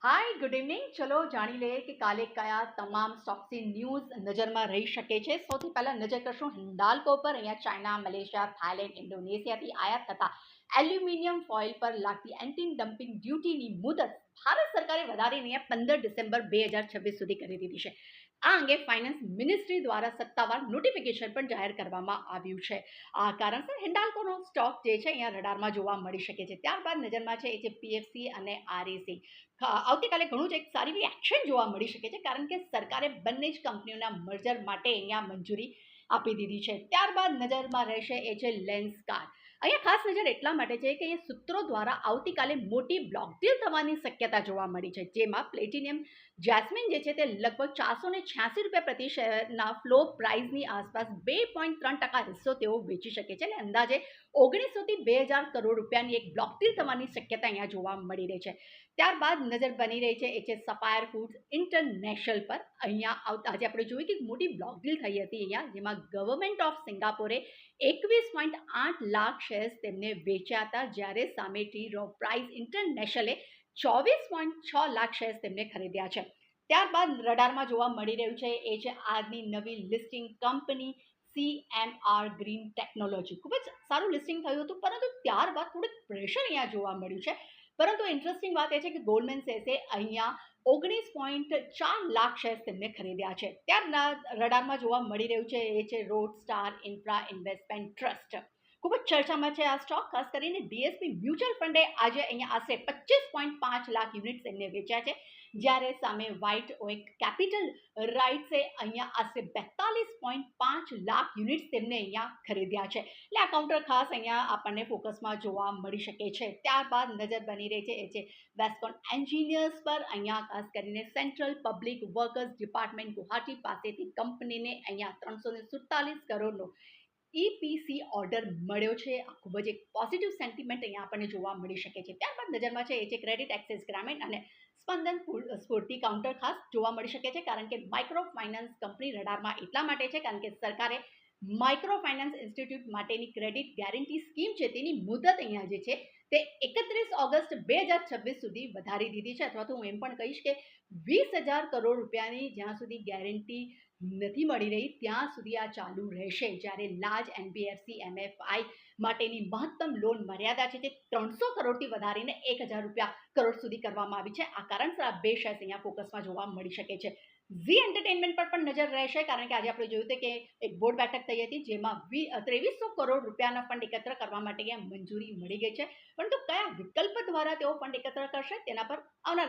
Hi good evening. ચલો જાણી લઈએ કે કાલે કયા તમામ સ્ટોક્સની ન્યૂઝ નજરમાં રહી શકે છે. સૌથી પહેલા નજર કરશું હિન્ડાલ્કો પર. અહીંયા ચાઇના, મલેશિયા, થાઇલેન્ડ, ઇન્ડોનેશિયાથી આયાત થતા એલ્યુમિનિયમ ફોઇલ પર લાગતી એન્ટી ડમ્પિંગ ડ્યુટીની મુદત ભારત સરકારે વધારીને 15 ડિસેમ્બર 2026 સુધી કરી દીધી છે. આ અંગે ફાઇનાન્સ મિનિસ્ટ્રી દ્વારા સત્તાવાર નોટિફિકેશન પણ જાહેર કરવામાં આવ્યું છે. આ કારણસર હિન્ડાલ્કોનો સ્ટોક જે છે અહીંયા રડારમાં જોવા મળી શકે છે. ત્યારબાદ નજરમાં છે એ છે પીએફસી અને આરએસી. આવતીકાલે ઘણું જ એક સારી એવી એક્શન જોવા મળી શકે છે, કારણ કે સરકારે બંને જ કંપનીઓના મર્જર માટે અહીંયા મંજૂરી આપી દીધી છે. ત્યારબાદ નજરમાં રહેશે એ છે લેન્સકાર. અહીંયા ખાસ નજર એટલા માટે છે કે અહીંયા સૂત્રો દ્વારા આવતીકાલે મોટી બ્લોક ડીલ થવાની શક્યતા જોવા મળી છે, જેમાં પ્લેટિનિયમ જેસ્મિન જે છે તે લગભગ 486 રૂપિયા પ્રતિ શેરના ફ્લો પ્રાઇસની આસપાસ 2.3% હિસ્સો તેઓ વેચી શકે છે, અને અંદાજે 1900 થી 2000 કરોડ રૂપિયાની એક બ્લોક ડીલ થવાની શક્યતા અહીંયા જોવા મળી રહી છે. ત્યારબાદ નજર બની રહી છે એ છે સફાયર ફૂડ્સ ઇન્ટરનેશનલ પર. અહીંયા આજે આપણે જોયું કે મોટી બ્લોક ડીલ થઈ હતી અહીંયા, જેમાં ગવર્મેન્ટ ઓફ સિંગાપોરે 21.8 લાખ શેર્સ તેમને વેચ્યા હતા, જ્યારે સામે ટી રો પ્રાઇસ ઇન્ટરનેશનલે 24.6 લાખ શેર્સ તેમને ખરીદ્યા છે. ત્યારબાદ રડારમાં જોવા મળી રહ્યું છે એ છે આજની નવી listing company CMR green technology. ખૂબ જ સારું લિસ્ટિંગ થયું હતું, પરંતુ ત્યારબાદ થોડુંક પ્રેશર અહીંયા જોવા મળ્યું છે. પરંતુ ઇન્ટરેસ્ટિંગ વાત એ છે કે ગોલ્ડમેન સેસે અહીંયા 19.4 લાખ શેર્સ તેમને ખરીદ્યા છે. ત્યારબાદ રડારમાં જોવા મળી રહ્યું છે એ છે road star infra investment trust. ખૂબ જ ચર્ચામાં છે આ સ્ટોક. ખાસ કરીને ડીએસપી મ્યુચ્યુઅલ ફંડે આજે અહીંયા આશરે 25.5 લાખ યુનિટ્સ એમને વેચ્યા છે, જ્યારે સામે વ્હાઇટ ઓએક કેપિટલ રાઇટ્સે અહીંયા આશરે 42.5 લાખ યુનિટ્સ તેમને અહીંયા ખરીદ્યા છે. એટલે આ કાઉન્ટર ખાસ અહીંયા આપણને ફોકસમાં જોવા મળી શકે છે. ત્યારબાદ નજર બની રહી છે એ છે વેસ્કોન એન્જિનિયર્સ પર. અહીંયા ખાસ કરીને central public workers department Guwahati પાસેથી કંપનીને અહીંયા 347 કરોડનો EPC ઓર્ડર મળ્યો છે. આ ખૂબ જ એક પોઝિટિવ સેન્ટિમેન્ટ અહીંયા આપણને જોવા મળી શકે છે. ત્યારબાદ નજરમાં છે એ છે ક્રેડિટ એક્સેસ ગ્રામીણ અને સ્પંદન સ્ફૂર્તિ કાઉન્ટર ખાસ જોવા મળી શકે છે, કારણ કે માઇક્રો ફાઇનાન્સ કંપની રડારમાં એટલા માટે છે કારણ કે સરકારે માઇક્રો ફાઇનાન્સ ઇન્સ્ટિટ્યૂટ માટેની ક્રેડિટ ગેરંટી સ્કીમ છે તેની મુદત અહીંયા જે છે તે 31 ઓગસ્ટ 2026 સુધી વધારી દીધી છે. અથવા તો હું એમ પણ કહીશ કે 20,000 કરોડ રૂપિયાની જ્યાં સુધી ગેરંટી નથી મળી રહી ત્યાં સુધી આ ચાલુ રહેશે, જ્યારે લાર્જ એનબીએફસી MFI માટેની મહત્તમ લોન મર્યાદા છે તે 300 કરોડથી વધારીને 1,000 કરોડ સુધી કરવામાં આવી છે. આ કારણસર આ બે શેર્સ અહીંયા ફોકસમાં જોવા મળી શકે છે. ઝી એન્ટરટેનમેન્ટ પર પણ નજર રહેશે, કારણ કે આજે આપણે જોયું હતું કે એક બોર્ડ બેઠક થઈ હતી, જેમાં 2300 કરોડ રૂપિયાના ફંડ એકત્ર કરવા માટે મંજૂરી મળી ગઈ છે. પરંતુ કયા વિકલ્પ દ્વારા તેઓ ફંડ એકત્ર કરશે તેના પર આવનાર